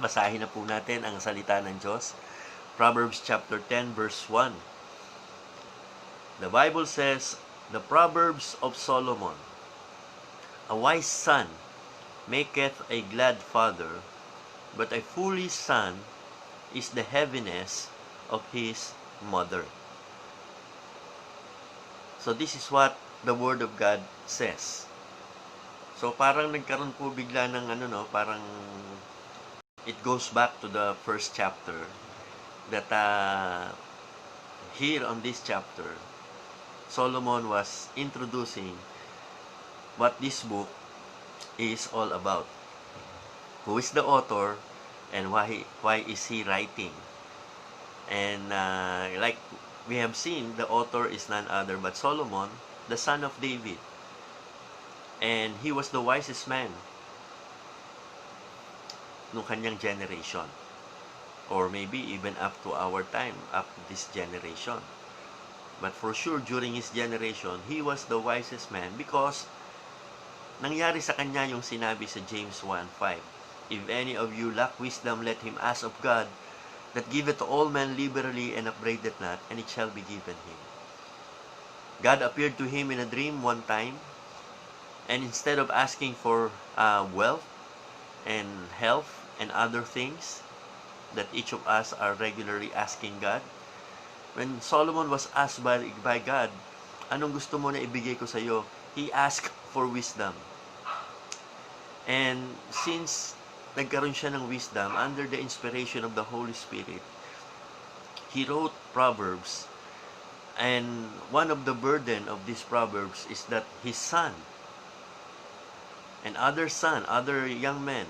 Basahin na po natin ang salita ng Diyos. Proverbs chapter 10 verse 1. The Bible says, the Proverbs of Solomon, a wise son maketh a glad father, but a foolish son is the heaviness of his mother. So this is what the Word of God says. So parang nagkaroon po bigla ng parang it goes back to the first chapter that here on this chapter, Solomon was introducing what this book is all about. Who is the author and why is he writing? And like we have seen, the author is none other but Solomon, the son of David. And he was the wisest man nung kanyang generation. Or maybe even up to our time, up to this generation. But for sure, during his generation, he was the wisest man because nangyari sa kanya yung sinabi sa James 1:5. If any of you lack wisdom, let him ask of God, that giveth to all men liberally and upbraideth not, and it shall be given him. God appeared to him in a dream one time, and instead of asking for wealth and health and other things that each of us are regularly asking God, when Solomon was asked by God, anong gusto mo na ibigay ko sa iyo? He asked for wisdom. And since nagkaroon siya ng wisdom under the inspiration of the Holy Spirit, he wrote Proverbs. And one of the burden of these Proverbs is that his son and other young men,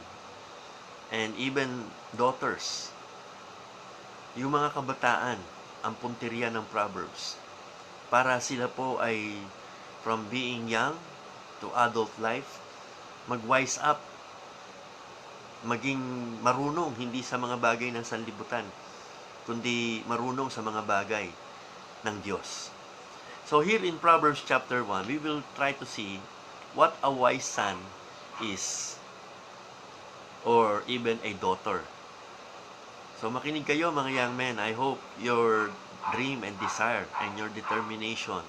and even daughters, yung mga kabataan, ang punteriya ng Proverbs, para sila po ay from being young to adult life, mag-wise up, maging marunong hindi sa mga bagay ng sanlibutan, kundi marunong sa mga bagay ng Diyos. So here in Proverbs chapter 1, we will try to see what a wise son is, or even a daughter. So makinig kayo mga young men. I hope your dream and desire and your determination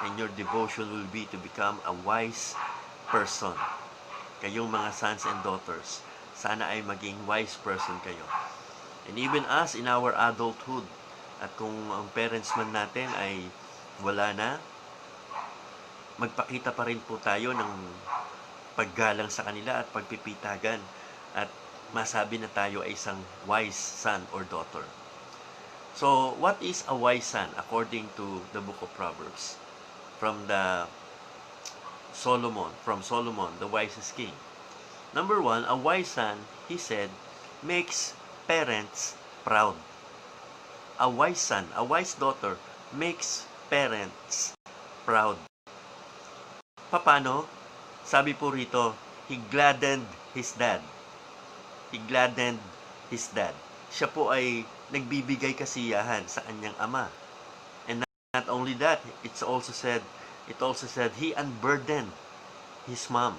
and your devotion will be to become a wise person. Kayong mga sons and daughters, sana ay maging wise person kayo. And even us in our adulthood, at kung ang parents man natin ay wala na, magpakita pa rin po tayo ng paggalang sa kanila at pagpipitagan, at masabi na tayo ay isang wise son or daughter. So, what is a wise son according to the book of Proverbs? From Solomon, the wisest king. Number 1, a wise son, he said, makes parents proud. A wise son, a wise daughter, makes parents proud. Paano? Sabi po rito, he gladdened his dad. He gladdened his dad. Siya po ay nagbibigay kasiyahan sa kanyang ama. And not only that, it also said he unburdened his mom.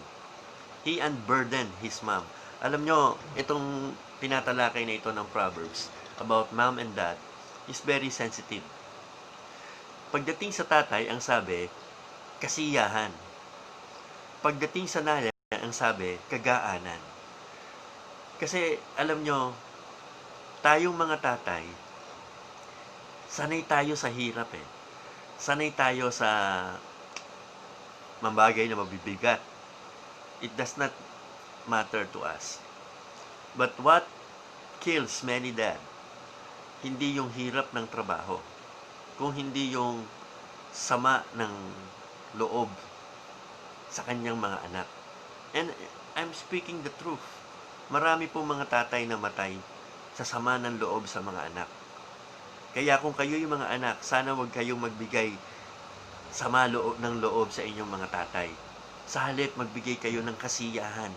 He unburdened his mom. Alam nyo, itong tinatalakay na ito ng Proverbs about mom and dad is very sensitive. Pagdating sa tatay, ang sabi, kasiyahan. Pagdating sa nanay, ang sabi, kagaanan. Kasi, alam nyo, tayong mga tatay, sanay tayo sa hirap eh. Sanay tayo sa mambagay na mabibigat. It does not matter to us. But what kills many dad, hindi yung hirap ng trabaho, kung hindi yung sama ng loob sa kanyang mga anak. And I'm speaking the truth. Marami po mga tatay na matay sa sama ng loob sa mga anak. Kaya kung kayo yung mga anak, sana wag kayong magbigay sama ng loob sa inyong mga tatay. Sa halip, magbigay kayo ng kasiyahan.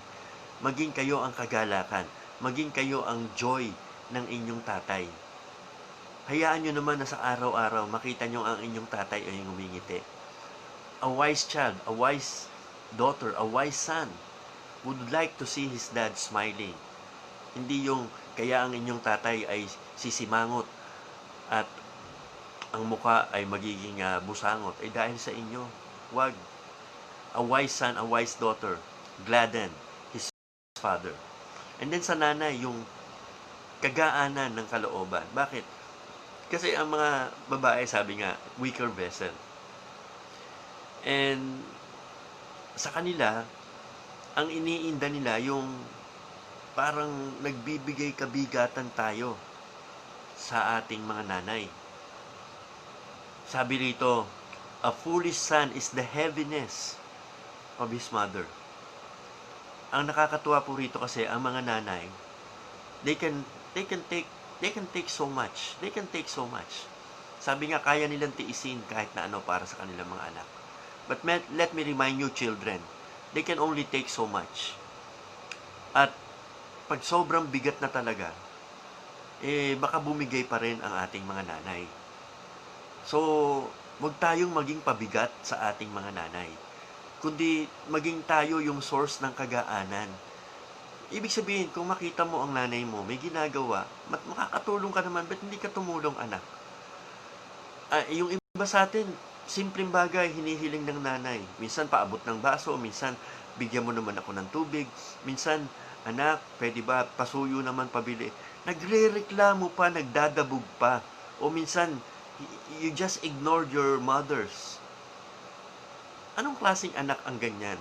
Maging kayo ang kagalakan. Maging kayo ang joy ng inyong tatay. Hayaan nyo naman na sa araw-araw, makita nyo ang inyong tatay ay ngumingiti. A wise child, a wise daughter, a wise son would like to see his dad smiling. Hindi yung kaya ang inyong tatay ay sisimangot at ang muka ay magiging busangot. Dahil sa inyo. Wag. A wise son, a wise daughter, gladden his father. And then sa nanay, yung kagaanan ng kalooban. Bakit? Kasi ang mga babae, sabi nga, weaker vessel. And sa kanila, ang iniinda nila yung parang nagbibigay kabigatan tayo sa ating mga nanay. Sabi rito, a foolish son is the heaviness of his mother. Ang nakakatuwa po rito kasi ang mga nanay, they can take so much. They can take so much. Sabi nga, kaya nilang tiisin kahit na ano para sa kanilang mga anak. But let me remind you, children, they can only take so much. At pag sobrang bigat na talaga, baka bumigay pa rin ang ating mga nanay. So, huwag tayong maging pabigat sa ating mga nanay. Kundi maging tayo yung source ng kagaanan. Ibig sabihin, kung makita mo ang nanay mo, may ginagawa, makakatulong ka naman, ba't hindi ka tumulong, anak? Yung iba sa atin, simpleng bagay, hinihiling ng nanay. Minsan, paabot ng baso, minsan, bigyan mo naman ako ng tubig, minsan, anak, pwede ba, pasuyo naman pabili. Nagre-reklamo pa, nagdadabog pa. O minsan, you just ignored your mothers. Anong klaseng anak ang ganyan?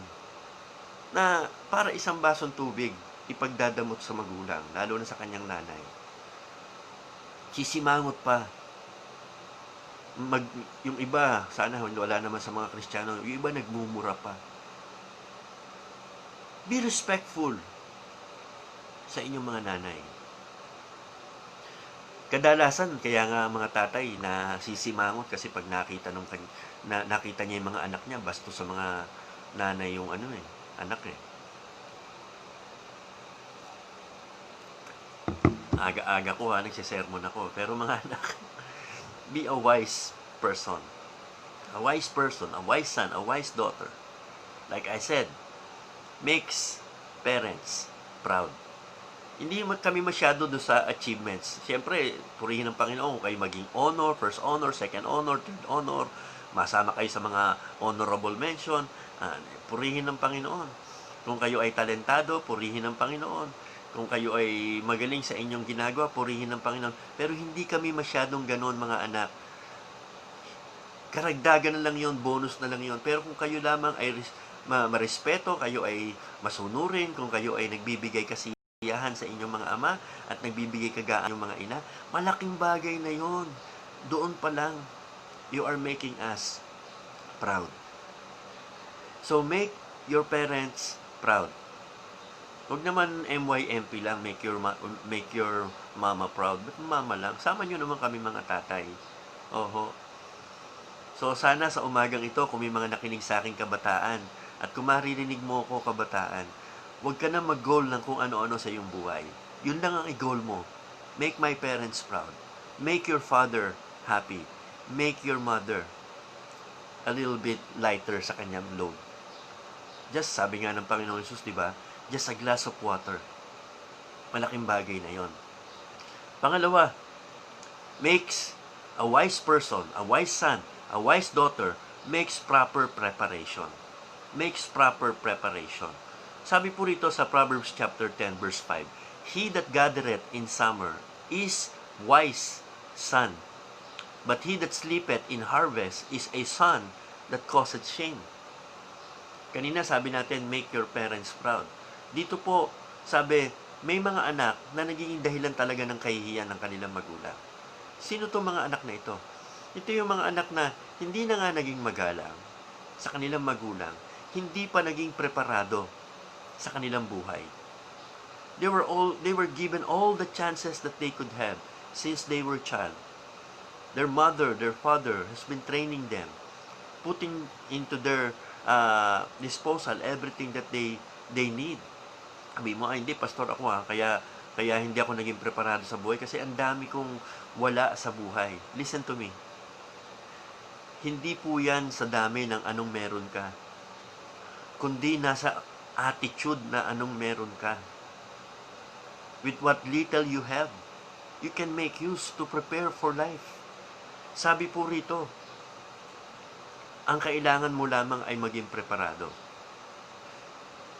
Na para isang basong tubig, ipagdadamot sa magulang, lalo na sa kanyang nanay. Sisimangot pa. Yung iba, sana wala naman sa mga Kristiyano, yung iba nagmumura pa. Be respectful sa inyong mga nanay. Kadalasan, kaya nga mga tatay na sisimangot kasi pag nakita niya yung mga anak niya, basto sa mga nanay yung anak Aga-aga ko nagsisermon ako. Pero mga anak, be a wise person. A wise person, a wise son, a wise daughter. Like I said, makes parents proud. Hindi kami masyado doon sa achievements. Siyempre, purihin ng Panginoon kung kayo maging honor, first honor, second honor, third honor, masama kayo sa mga honorable mention, purihin ng Panginoon. Kung kayo ay talentado, purihin ng Panginoon. Kung kayo ay magaling sa inyong ginagawa, purihin ng Panginoon. Pero hindi kami masyadong ganoon, mga anak. Karagdagan na lang yon, bonus na lang yon. Pero kung kayo lamang ay marespeto, kayo ay masunurin, kung kayo ay nagbibigay kasiyahan sa inyong mga ama at nagbibigay kagaan yung mga ina, malaking bagay na yon. Doon pa lang, you are making us proud. So make your parents proud. Huwag naman MYMP lang, make your mama proud. But mama lang, sama nyo naman kami mga tatay. Oho. So sana sa umagang ito, kung may mga nakinig sa aking kabataan, at kung maririnig mo ako kabataan, huwag ka na mag-goal ng kung ano-ano sa iyong buhay. Yun lang ang i-goal mo. Make my parents proud. Make your father happy. Make your mother a little bit lighter sa kanyang load. Just sabi nga ng Panginoon Jesus, di ba? Just a glass of water. Malaking bagay na yon. Pangalawa, makes a wise person, a wise son, a wise daughter, makes proper preparation. Makes proper preparation. Sabi po rito sa Proverbs chapter 10 verse 5, he that gathereth in summer is wise son, but he that sleepeth in harvest is a son that causeth shame. Kanina sabi natin, make your parents proud. Dito po, sabi, may mga anak na nagiging dahilan talaga ng kahihiyan ng kanilang magulang. Sino to mga anak na ito? Ito yung mga anak na hindi na nga naging magalang sa kanilang magulang, hindi pa naging preparado sa kanilang buhay. They were given all the chances that they could have since they were child. Their mother, their father has been training them, putting into their disposal everything that they need. Sabi mo, hindi, pastor ako kaya hindi ako naging preparado sa buhay kasi ang dami kong wala sa buhay. Listen to me. Hindi po yan sa dami ng anong meron ka, kundi nasa attitude na anong meron ka. with what little you have, you can make use to prepare for life. Sabi po rito, ang kailangan mo lamang ay maging preparado.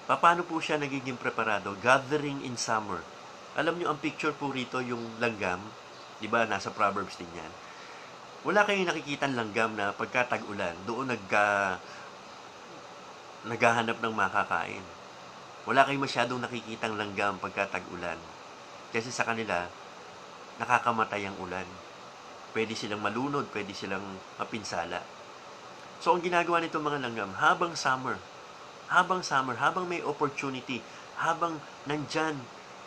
Paano po siya nagiging preparado? Gathering in summer. Alam nyo, ang picture po rito, yung langgam, di ba, nasa Proverbs din yan. Wala kayong nakikitang langgam na pagka tag-ulan, doon naghahanap ng makakain. Wala kayong masyadong nakikitang langgam pagka tag-ulan. Kasi sa kanila, nakakamatay ang ulan. Pwede silang malunod, pwede silang mapinsala. So, ang ginagawa nitong mga langgam, habang summer, habang may opportunity, habang nandyan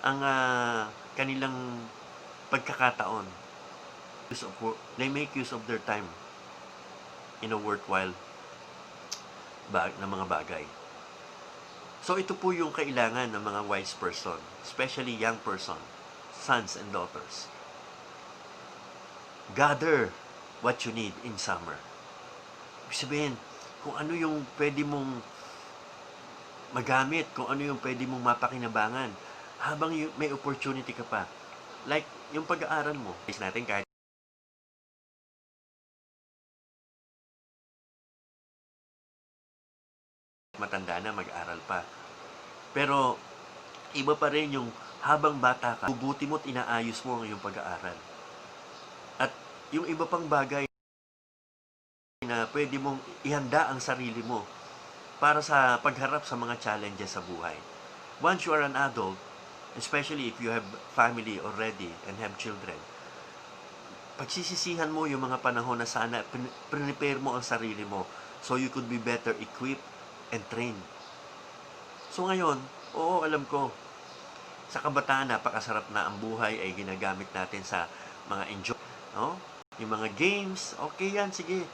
ang kanilang pagkakataon, they make use of their time in a worthwhile na mga bagay. So, ito po yung kailangan ng mga wise person, especially young person, sons and daughters. Gather what you need in summer. Ibig sabihin, kung ano yung pwede mong magamit, kung ano yung pwede mong mapakinabangan habang may opportunity ka pa. Like, yung pag-aaral mo. Is natin kahit matanda na, mag-aaral pa. Pero, iba pa rin yung habang bata ka, bubuti mo't inaayos mo ang iyong pag-aaral. At yung iba pang bagay na pwede mong ihanda ang sarili mo para sa pagharap sa mga challenges sa buhay. Once you are an adult, especially if you have family already and have children, pagsisisihan mo yung mga panahon na sana prepare mo ang sarili mo so you could be better equipped and trained. So ngayon, oo, alam ko, sa kabataan, napakasarap na ang buhay ay ginagamit natin sa mga enjoy, no? Yung mga games, okay yan, sige,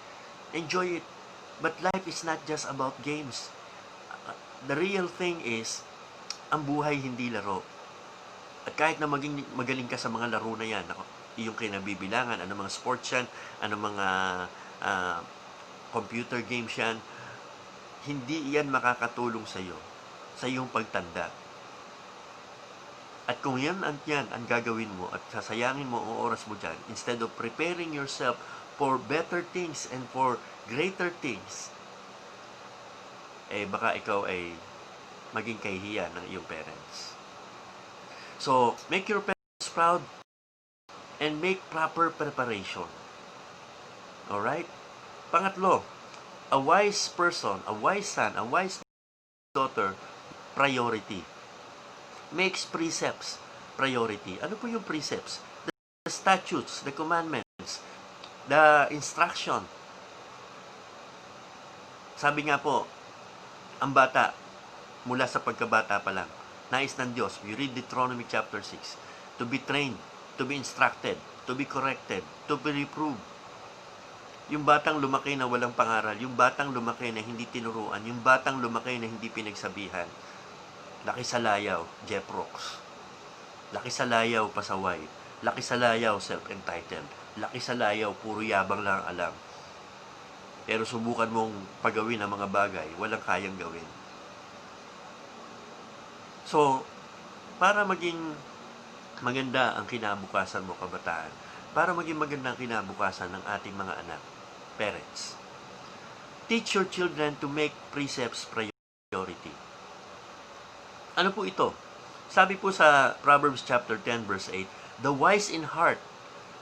enjoy it. But life is not just about games. The real thing is, ang buhay hindi laro. At kahit na magaling ka sa mga laro na yan, yung kinabibilangan, ano mga sports yan, ano mga computer games yan, hindi yan makakatulong sa iyo, sa iyong pagtanda. At kung yan ang gagawin mo at sasayangin mo ang oras mo dyan, instead of preparing yourself for better things and for greater things, baka ikaw ay maging kahihiyan ng iyong parents. So, make your parents proud and make proper preparation. Alright? Pangatlo, a wise person, a wise son, a wise daughter, priority. Makes precepts priority. Ano po yung precepts? The statutes, the commandments, the instruction. Sabi nga po, ang bata, mula sa pagkabata pa lang, nais ng Diyos, you read Deuteronomy chapter 6, to be trained, to be instructed, to be corrected, to be reproved. Yung batang lumaki na walang pangaral, yung batang lumaki na hindi tinuruan, yung batang lumaki na hindi pinagsabihan, laki sa layaw, Jeff Rocks. Laki sa layaw, pasaway. Laki sa layaw, self-entitled. Laki sa layaw, puro yabang lang alam. Pero subukan mong pagawin ang mga bagay, walang kayang gawin. So, para maging maganda ang kinabukasan mo, kabataan, para maging maganda ang kinabukasan ng ating mga anak, parents, teach your children to make precepts priority. Ano po ito? Sabi po sa Proverbs chapter 10 verse 8, the wise in heart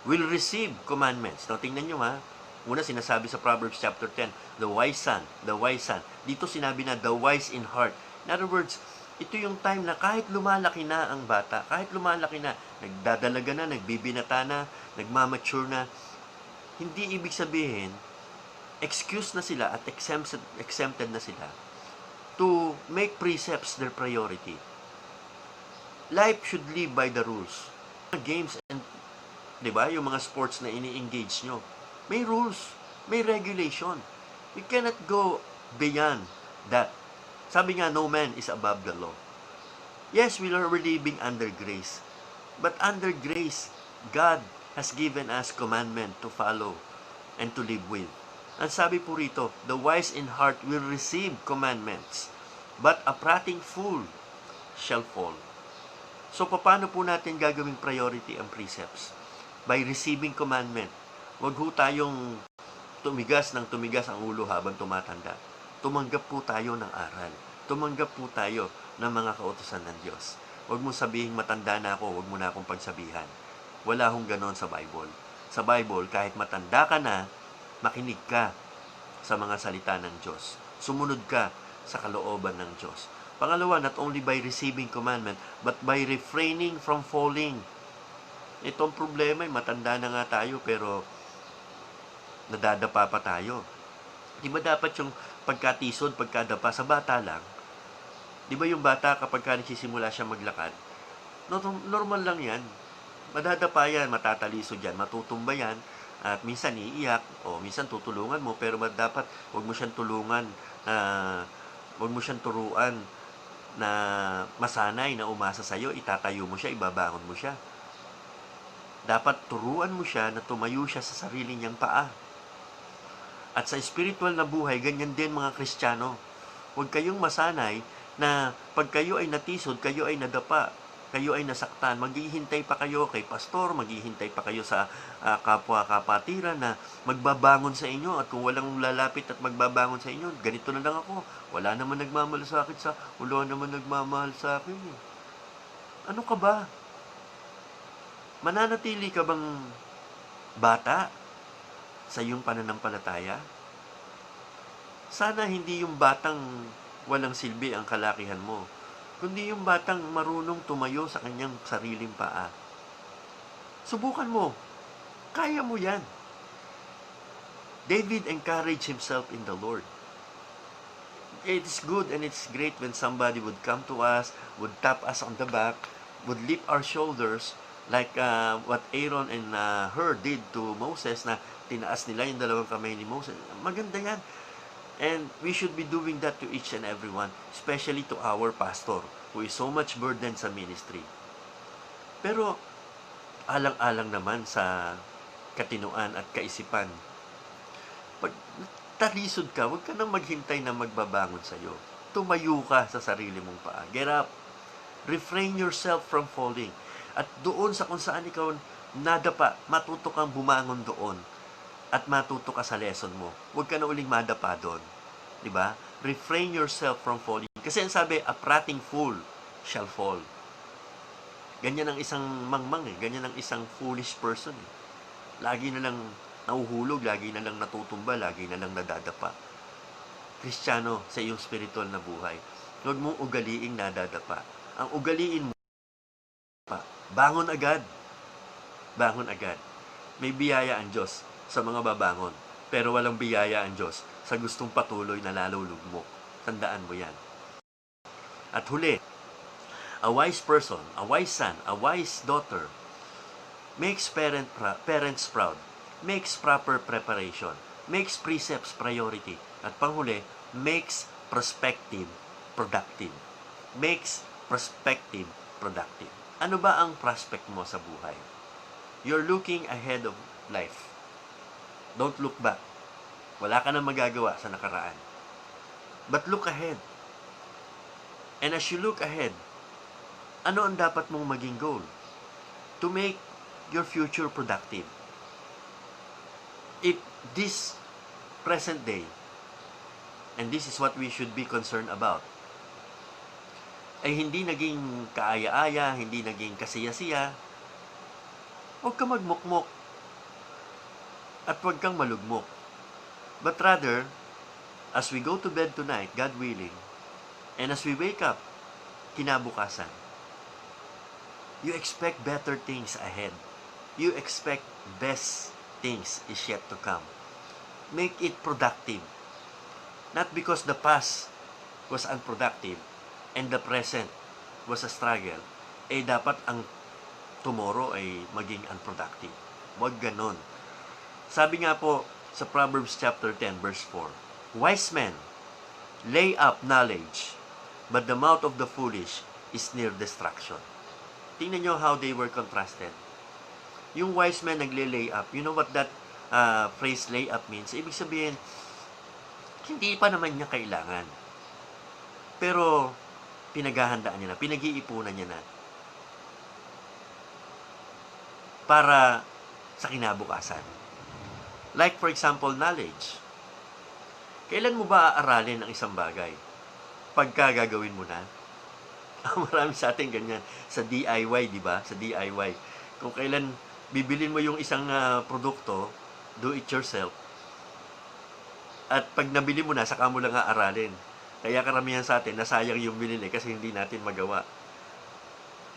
will receive commandments. Now, tingnan nyo ha. Una, sinasabi sa Proverbs chapter 10, the wise son, the wise son. Dito sinabi na, the wise in heart. In other words, ito yung time na kahit lumalaki na ang bata, kahit lumalaki na, nagdadalaga na, nagbibinata na, nagmamature na, hindi ibig sabihin, excuse na sila at exempted na sila to make precepts their priority. Life should live by the rules. Games and, di ba, yung mga sports na ini-engage nyo, may rules, may regulation. You cannot go beyond that. Sabi nga, no man is above the law. Yes, we are living under grace. But under grace, God has given us commandment to follow and to live with. Ang sabi po rito, the wise in heart will receive commandments, but a prating fool shall fall. So, paano po natin gagawing priority ang precepts? By receiving commandment. Huwag ho tayong tumigas ang ulo habang tumatanda. Tumanggap po tayo ng aral. Tumanggap po tayo ng mga kautusan ng Diyos. Huwag mo sabihin matanda na ako, huwag mo na akong pagsabihan. Wala hong ganon sa Bible. Sa Bible, kahit matanda ka na, makinig ka sa mga salita ng Diyos. Sumunod ka sa kalooban ng Diyos. Pangalawa, not only by receiving commandment, but by refraining from falling. Itong problema, matanda na nga tayo, pero nadadapa pa tayo. Di ba dapat yung pagkatisod, pagkadapa sa bata lang? Di ba yung bata kapag nagsisimula siya maglakad? Normal lang yan. Madadapa yan, matatalisod yan, matutumba yan, at minsan iiyak, o minsan tutulungan mo, pero dapat huwag mo siyang tulungan, huwag mo siyang turuan na masanay na umasa sa'yo, itatayo mo siya, ibabangon mo siya. Dapat turuan mo siya na tumayo siya sa sarili niyang paa. At sa spiritual na buhay, ganyan din mga Kristiyano. Huwag kayong masanay na pag kayo ay natisod, kayo ay nadapa, kayo ay nasaktan, maghihintay pa kayo kay pastor, maghihintay pa kayo sa kapwa-kapatiran na magbabangon sa inyo, at kung walang lalapit at magbabangon sa inyo, ganito na lang ako, wala naman nagmamahal sa akin, wala naman nagmamahal sa akin. Ano ka ba? Mananatili ka bang bata sa iyong pananampalataya? Sana hindi yung batang walang silbi ang kalakihan mo, kundi yung batang marunong tumayo sa kanyang sariling paa. Subukan mo. Kaya mo yan. David encouraged himself in the Lord. It is good and it's great when somebody would come to us, would tap us on the back, would lift our shoulders, like what Aaron and Hur did to Moses, na tinaas nila yung dalawang kamay ni Moses. Maganda yan. And we should be doing that to each and everyone, especially to our pastor, who is so much burdened sa ministry. Pero, alang-alang naman sa katinuan at kaisipan. Pag talisod ka, huwag ka nang maghintay na magbabangon sa'yo. Tumayo ka sa sarili mong paa. Get up. Refrain yourself from falling. At doon sa kung saan ikaw nadapa, matuto kang bumangon doon. At matuto ka sa lesson mo. Huwag ka na uling madapa doon. Diba? Refrain yourself from falling. Kasi ang sabi, a prating fool shall fall. Ganyan ang isang mangmang eh. Ganyan ang isang foolish person eh. Lagi na lang nauhulog, lagi na lang natutumba, lagi na lang nadadapa. Kristiyano sa iyong spiritual na buhay, huwag mong ugaliing nadadapa. Ang ugaliin mo, bangon agad. Bangon agad. May biyaya ang Diyos sa mga babangon. Pero walang biyaya ang Diyos sa gustong patuloy na lalulugmok. Tandaan mo yan. At huli, a wise person, a wise son, a wise daughter makes parents proud, makes proper preparation, makes precepts priority, at panghuli, makes perspective productive. Makes perspective productive. Ano ba ang prospect mo sa buhay? You're looking ahead of life. Don't look back. Wala ka na magagawa sa nakaraan. But look ahead. And as you look ahead, ano ang dapat mong maging goal? To make your future productive. If this present day, and this is what we should be concerned about, ay hindi naging kaaya-aya, hindi naging kasiyasiya, huwag ka magmukmok at huwag kang malugmok. But rather, as we go to bed tonight, God willing, and as we wake up, kinabukasan, you expect better things ahead. You expect best things is yet to come. Make it productive. Not because the past was unproductive and the present was a struggle, dapat ang tomorrow ay maging unproductive. Huwag ganon. Sabi nga po sa Proverbs chapter 10 verse 4, wise men lay up knowledge, but the mouth of the foolish is near destruction. Tingnan nyo how they were contrasted. Yung wise men nagle-lay up. You know what that phrase lay up means? Ibig sabihin, hindi pa naman niya kailangan. Pero, pinaghahandaan niya na, pinag-iipunan niya na. para sa kinabukasan. Like for example, knowledge. Kailan mo ba aaralin ang isang bagay? Pagka gagawin mo na. Marami sa atin ganyan. Sa DIY, di ba? Sa DIY. Kung kailan bibilin mo yung isang produkto, do it yourself. At pag nabili mo na, saka mo lang aaralin. Kaya karamihan sa atin, nasayang yung binili kasi hindi natin magawa.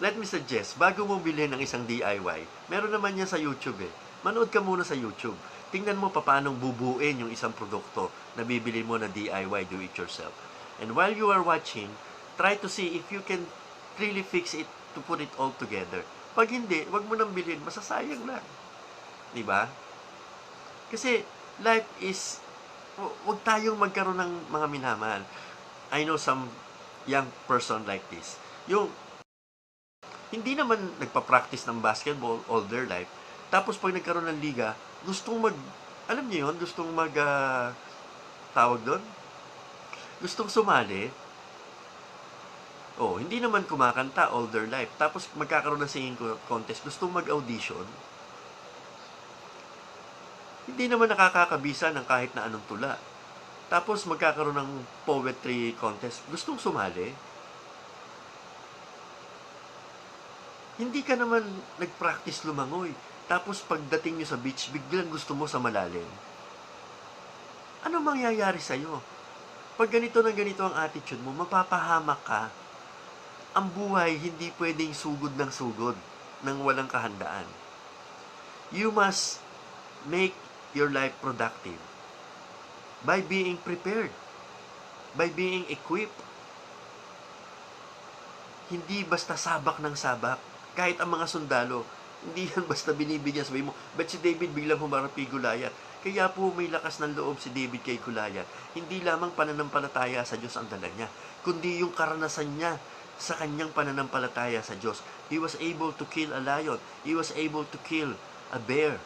Let me suggest, bago mo bilhin ng isang DIY, meron naman yan sa YouTube eh. Manood ka muna sa YouTube. Tingnan mo paano bubuin yung isang produkto na bibili mo na DIY, do it yourself. And while you are watching, try to see if you can really fix it to put it all together. Pag hindi, wag mo nang bilhin, masasayang lang. Diba? Kasi life is, wag tayong magkaroon ng mga minamahal. I know some young person like this. Yung hindi naman nagpa-practice ng basketball all their life. Tapos pag nagkaroon ng liga, alam niyo yun, gustong tawag doon? Gustong sumali. Hindi naman kumakanta all their life. Tapos magkakaroon ng singing contest, gustong mag-audition. Hindi naman nakakakabisa ng kahit na anong tula. Tapos magkakaroon ng poetry contest, gustong sumali. Hindi ka naman nag-practice lumangoy. Tapos pagdating nyo sa beach, biglang gusto mo sa malalim. Ano mangyayari sa'yo? Pag ganito na ganito ang attitude mo, mapapahamak ka. Ang buhay hindi pwedeng sugod ng sugod nang walang kahandaan. You must make your life productive by being prepared, by being equipped. Hindi basta sabak ng sabak. Kahit ang mga sundalo, hindi yan basta binibigyan. Sabi mo, ba't si David biglang humarap kay Goliath? Kaya po may lakas ng loob si David kay Goliath. Hindi lamang pananampalataya sa Diyos ang dala niya, kundi yung karanasan niya sa kanyang pananampalataya sa Diyos. He was able to kill a lion. He was able to kill a bear.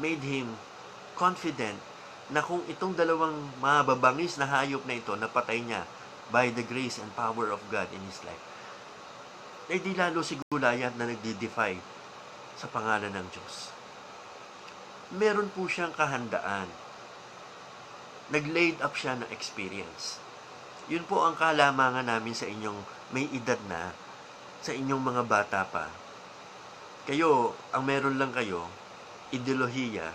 Made him confident na kung itong dalawang mababangis na hayop na ito, napatay niya by the grace and power of God in his life, ay di lalo si Goliath na nagdi-defy sa pangalan ng Diyos. Meron po siyang kahandaan. Nag-laid up siya ng experience. Yun po ang kalamangan namin sa inyong may edad na, sa inyong mga bata pa. Kayo, ang meron lang kayo, ideolohiya,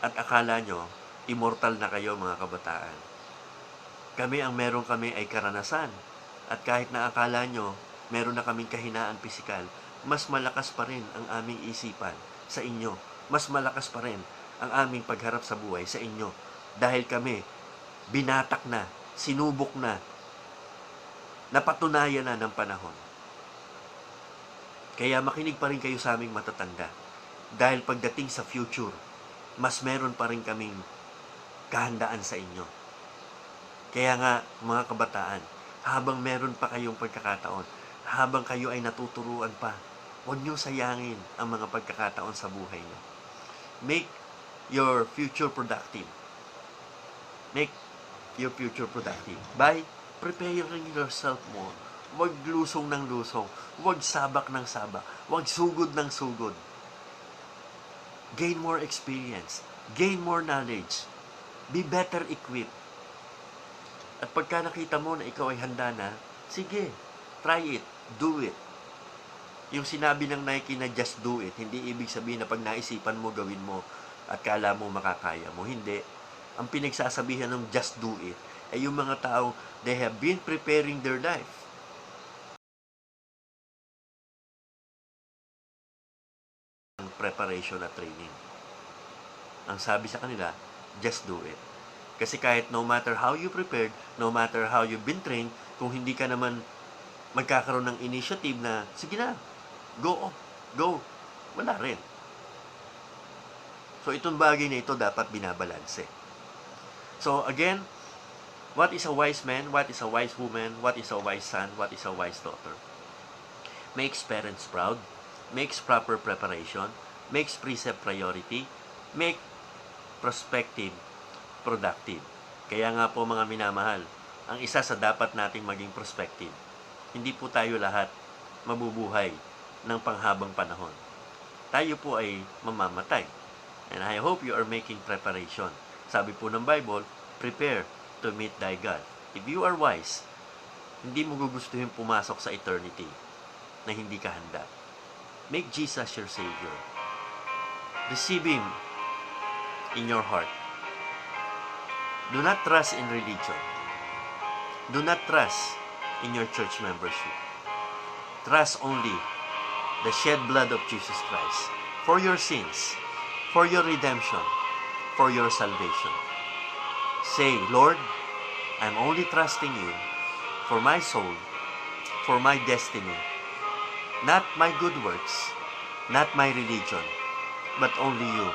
at akala nyo, immortal na kayo mga kabataan. Ang meron kami ay karanasan. At kahit na akala nyo, meron na kaming kahinaan pisikal, mas malakas pa rin ang aming isipan sa inyo. Mas malakas pa rin ang aming pagharap sa buhay sa inyo. Dahil kami, binatak na, sinubok na, napatunayan na ng panahon. Kaya makinig pa rin kayo sa aming matatanda. Dahil pagdating sa future, mas meron pa rin kaming kahandaan sa inyo. Kaya nga, mga kabataan, habang meron pa kayong pagkakataon, habang kayo ay natuturuan pa, huwag niyong sayangin ang mga pagkakataon sa buhay niyo. Make your future productive. Make your future productive by preparing yourself more. Huwag lusong ng lusong. Huwag sabak ng sabak. Huwag sugod ng sugod. Gain more experience. Gain more knowledge. Be better equipped. At pagka nakita mo na ikaw ay handa na, sige, try it. Do it. Yung sinabi ng Nike na just do it, hindi ibig sabihin na pag naisipan mo, gawin mo at kala mo makakaya mo. Hindi. Ang pinagsasabihan ng just do it ay yung mga tao, they have been preparing their life. Preparation at training. Ang sabi sa kanila, just do it. Kasi kahit no matter how you prepared, no matter how you've been trained, kung hindi ka naman magkakaroon ng initiative na, sige na, go, wala rin. So, itong bagay na ito dapat binabalanse. So, again, what is a wise man? What is a wise woman? What is a wise son? What is a wise daughter? Makes parents proud, makes proper preparation, makes precept priority, make prospective productive. Kaya nga po mga minamahal, ang isa sa dapat nating maging prospective, hindi po tayo lahat mabubuhay ng panghabang panahon. Tayo po ay mamamatay. And I hope you are making preparation. Sabi po ng Bible, prepare to meet thy God. If you are wise, hindi mo gugustuhin pumasok sa eternity na hindi ka handa. Make Jesus your Savior. Receive Him in your heart. Do not trust in religion. Do not trust in your church membership. Trust only the shed blood of Jesus Christ for your sins, for your redemption, for your salvation. Say, Lord, I'm only trusting you for my soul, for my destiny, not my good works, not my religion, but only you,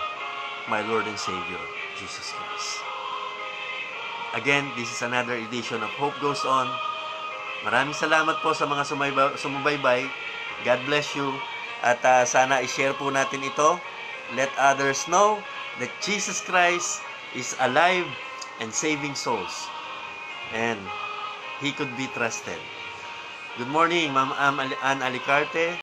my Lord and Savior, Jesus Christ. Again, this is another edition of Hope Goes On. Maraming salamat po sa mga sumubaybay. God bless you. At sana i-share po natin ito. Let others know that Jesus Christ is alive and saving souls. And He could be trusted. Good morning, Ma'am Ann Alicarte.